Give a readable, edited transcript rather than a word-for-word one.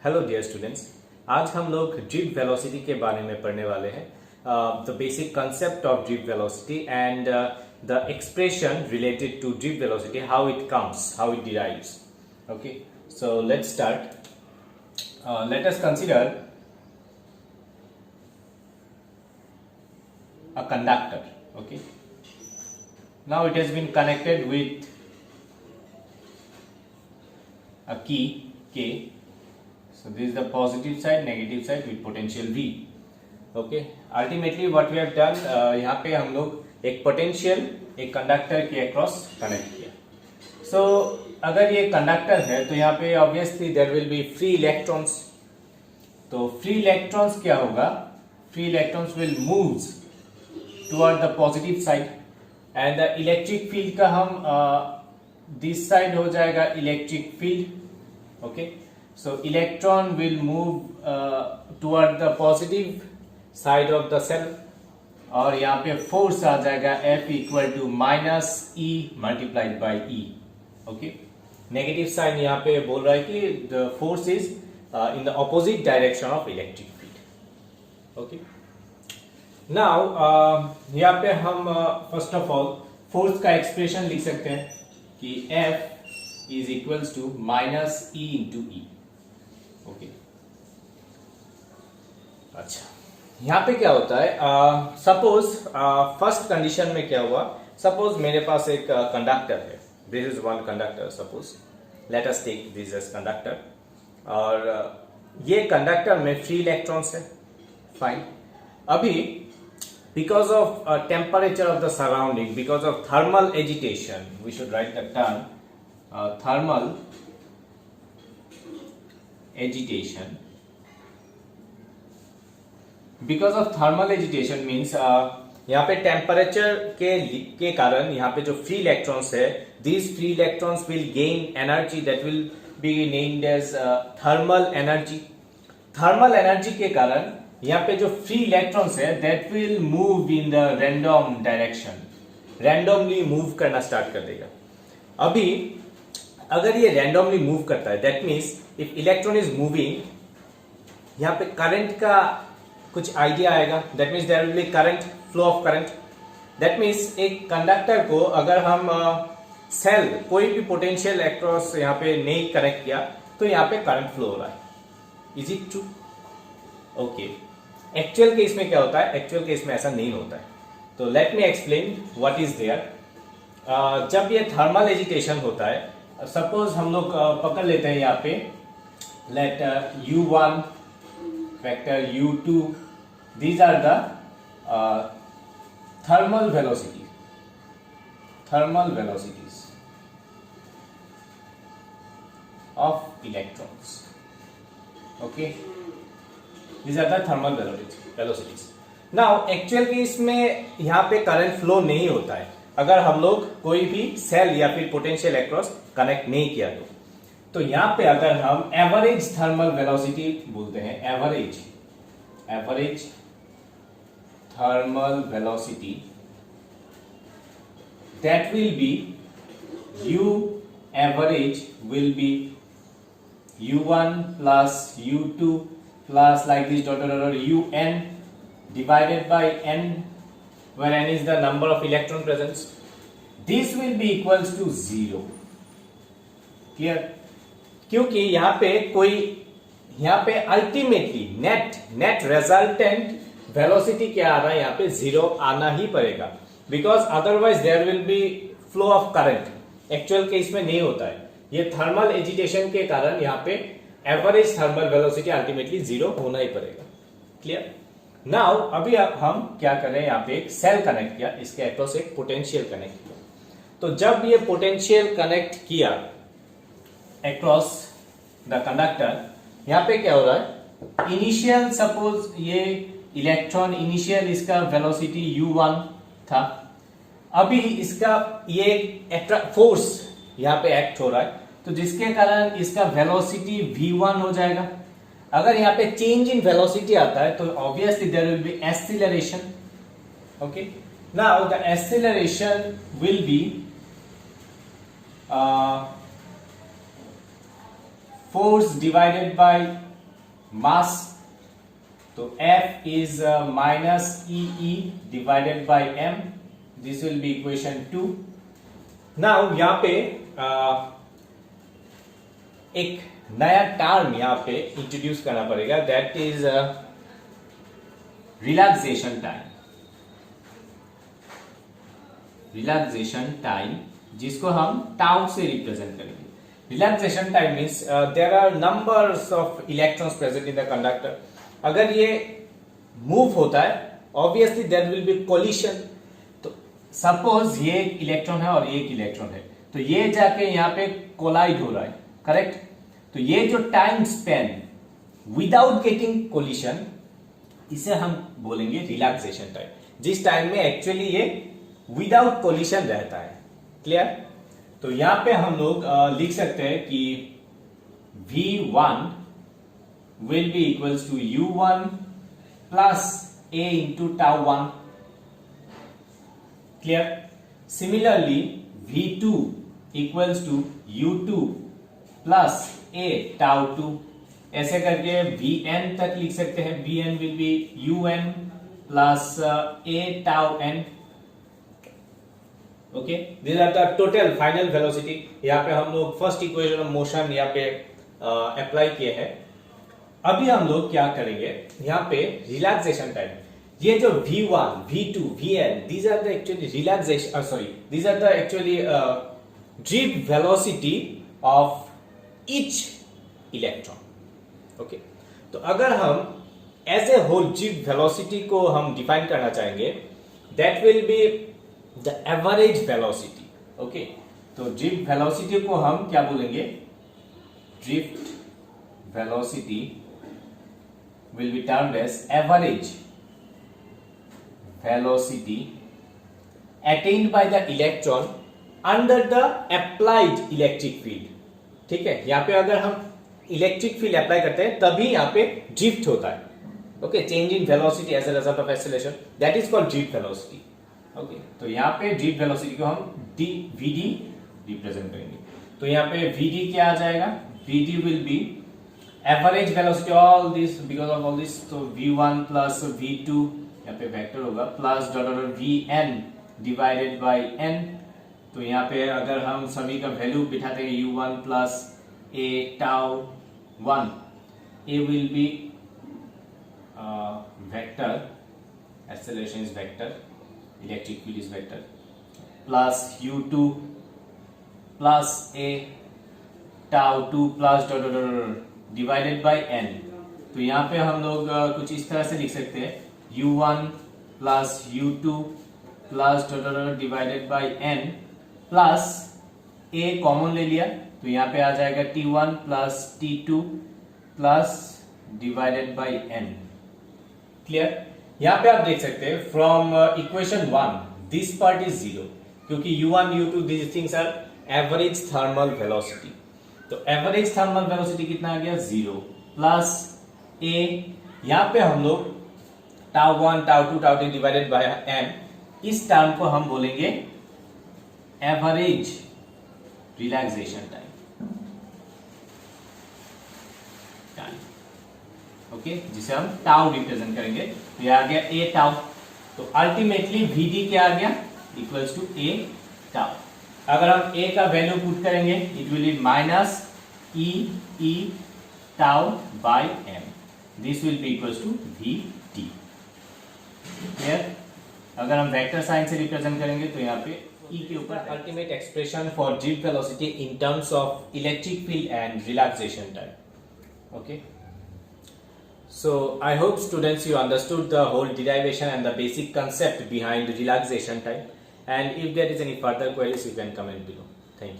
Hello dear students, आज हम लोग ड्रिप वेलोसिटी के बारे में पढ़ने वाले हैं। The basic concept of drip velocity and the expression related to drip velocity, how it comes, how it derives. Okay, so let's start. Let us consider a conductor. Okay, now it has been connected with a key K. So this is the positive side, negative side with potential V. Okay, ultimately what we have done, यहाँ पे हम लोग एक potential एक conductor के across connect किया. So अगर ये कंडक्टर है तो यहाँ पे obviously there will be free electrons. तो फ्री इलेक्ट्रॉन्स क्या होगा? Free electrons will moves toward the positive side and the electric field का हम दिस साइड हो जाएगा electric field. Okay, so electron will move toward the positive side of the cell और यहाँ पे फोर्स आ जाएगा F equal to minus E multiplied by E. Okay, negative sign यहाँ पे बोल रहा है कि the force is in the opposite direction of electric field. Okay, now यहाँ पे हम फर्स्ट ऑफ ऑल फोर्स का एक्सप्रेशन लिख सकते हैं कि F is equals to minus E into E. Okay, अच्छा यहाँ पे क्या होता है? सपोज फर्स्ट कंडीशन में क्या हुआ? सपोज मेरे पास एक कंडक्टर है. This is one conductor. Suppose let us take this as conductor और ये कंडक्टर में फ्री इलेक्ट्रॉन्स है. फाइन. अभी because of temperature of the surrounding, because of thermal agitation, we should write the term thermal agitation. Because of thermal agitation means यहाँ पे temperature के कारण यहाँ पे जो फ्री इलेक्ट्रॉन्स है, these free electrons will gain energy that will be named as thermal energy. Thermal energy के कारण यहाँ पे जो फ्री इलेक्ट्रॉन्स है that will move in the random direction, randomly move करना स्टार्ट कर देगा. अभी अगर ये रैंडमली मूव करता है, that means if electron is moving, यहाँ पे करंट का कुछ आइडिया आएगा. That means there will be current, flow of current. That means एक कंडक्टर को अगर हम सेल कोई भी पोटेंशियल अक्रॉस यहाँ पे नहीं कनेक्ट किया तो यहाँ पे करंट फ्लो हो रहा है. Is it true? Okay, actual case में क्या होता है? एक्चुअल केस में ऐसा नहीं होता है. तो let me explain what is there. जब ये थर्मल एजिटेशन होता है, सपोज हम लोग पकड़ लेते हैं यहाँ पे let u1 vector u2, these are the thermal velocities of electrons. Okay, these are the thermal velocities. Now actual case में यहाँ पे करंट फ्लो नहीं होता है अगर हम लोग कोई भी सेल या फिर पोटेंशियल अक्रॉस कनेक्ट नहीं किया तो यहां पे अगर हम एवरेज थर्मल वेलोसिटी बोलते हैं, average thermal velocity, that will B U average will be U1 plus U2 plus like this dot UN divided by N, where N is the number of electron presence. This will be equals to 0. Clear? क्योंकि यहाँ पे ultimately net resultant velocity क्या आ रहा है? यहाँ पे 0 आना ही पड़ेगा, because otherwise there will be flow of current. Actual case में नहीं होता है. ये थर्मल एजिटेशन के कारण यहाँ पे एवरेज थर्मल वेलोसिटी अल्टीमेटली 0 होना ही पड़ेगा. क्लियर? नाउ अभी हम क्या कर रहे हैं? यहाँ पे एक सेल कनेक्ट किया, इसके अक्रॉस एक पोटेंशियल कनेक्ट किया. तो जब ये पोटेंशियल कनेक्ट किया अक्रॉस द कंडक्टर, यहाँ पे क्या हो रहा है? इनिशियल सपोज ये इलेक्ट्रॉन इनिशियल इसका वेलोसिटी u1 था. अभी इसका ये फोर्स यहाँ पे एक्ट हो रहा है, तो जिसके कारण इसका वेलोसिटी v1 हो जाएगा. अगर यहाँ पे चेंज इन वेलोसिटी आता है तो obviously there will be acceleration. Okay, now the acceleration will be force divided by mass, तो F is minus EE divided by M. This will be equation 2. Now यहाँ पे एक नया टर्म यहाँ पे इंट्रोड्यूस करना पड़ेगा, that is relaxation time. Relaxation time जिसको हम टाउ से रिप्रेजेंट करेंगे. Relaxation time means there are numbers of electrons present in the conductor. अगर ये मूव होता है obviously there will be collision. तो सपोज ये एक इलेक्ट्रॉन है और ये एक इलेक्ट्रॉन है, तो ये जाके यहाँ पे कोलाइड हो रहा है, करेक्ट. तो ये जो time span without getting collision, इसे हम बोलेंगे रिलैक्सेशन टाइम. जिस टाइम में एक्चुअली ये विदाउट कोलिशन रहता है. क्लियर. तो यहां पे हम लोग लिख सकते हैं कि V1 will be equals to U1 plus A into tau 1. Clear? Similarly, V2 equals to U2 plus A tau 2. ऐसे करके Vn तक लिख सकते हैं. Vn will be Un plus A tau n. Okay, this are the total final velocity. यहाँ पे हम लोग फर्स्ट इक्वेशन ऑफ मोशन यहाँ पे अप्लाई किए हैं. अभी हम लोग क्या करेंगे, यहाँ पे रिलैक्सेशन टाइम, ये जो V1, V2, Vn, these are the actually relaxation, these are the actually drift velocity of each electron. Okay, तो अगर हम as a whole drift velocity को हम डिफाइन करना चाहेंगे, that will be the average velocity. Okay, तो drift velocity को हम क्या बोलेंगे, drift velocity will be termed as average velocity attained by the electron under the applied electric field. ठीक है, यहाँ पे अगर हम इलेक्ट्रिक फील्ड अप्लाई करते हैं तभी यहाँ पे ड्रिफ्ट होता है. Okay, change in velocity as a result of acceleration, that is called drift velocity. Okay, तो यहाँ पे ड्रिफ्ट वेलोसिटी को हम VD रिप्रेजेंट करेंगे. तो यहाँ पे VD क्या आ जाएगा, VD will be average velocity all this, because of all this. तो V1 प्लस V2 यहाँ पे वेक्टर होगा plus dot dot Vn divided by n. तो यहाँ पे अगर हम सभी का वैल्यू बिठाते हैं U1 plus A tau 1, A will be vector, acceleration is vector, electric field is vector, plus U2 plus A tau 2 plus dot dot dot divided by n. तो यहाँ पे हम लोग कुछ इस तरह से लिख सकते हैं, U1 plus U2 plus dot dot dot divided by n plus A common ले लिया, तो यहाँ पे आ जाएगा T1 plus T2 plus divided by n. Clear. यहाँ पे आप देख सकते हैं from equation 1 this part is 0, क्योंकि U1 U2 these things are average thermal velocity. तो एवरेज थर्मल वेलोसिटी कितना आ गया, 0 प्लस A. यहाँ पे हम लोग tau 1 tau 2 tau 3 divided by m, इस टर्म को हम बोलेंगे एवरेज रिलैक्सेशन टाइम. ओके, जिसे हम टाउ रिप्रेजेंट करेंगे. तो ये आ गया A टाउ. तो अल्टीमेटली VD क्या आ गया, इक्वल्स टू A टाउ. अगर हम A का वैल्यू पुट करेंगे it will be minus E tau by m. This will be equals to VD. Clear. अगर हम वेक्टर साइन से रिप्रेजेंट करेंगे तो यहाँ पे E के ऊपर ultimate expression for drift velocity in terms of electric field and relaxation time. Okay, so I hope students you understood the whole derivation and the basic concept behind relaxation time, and if there is any further queries you can comment below. Thank you.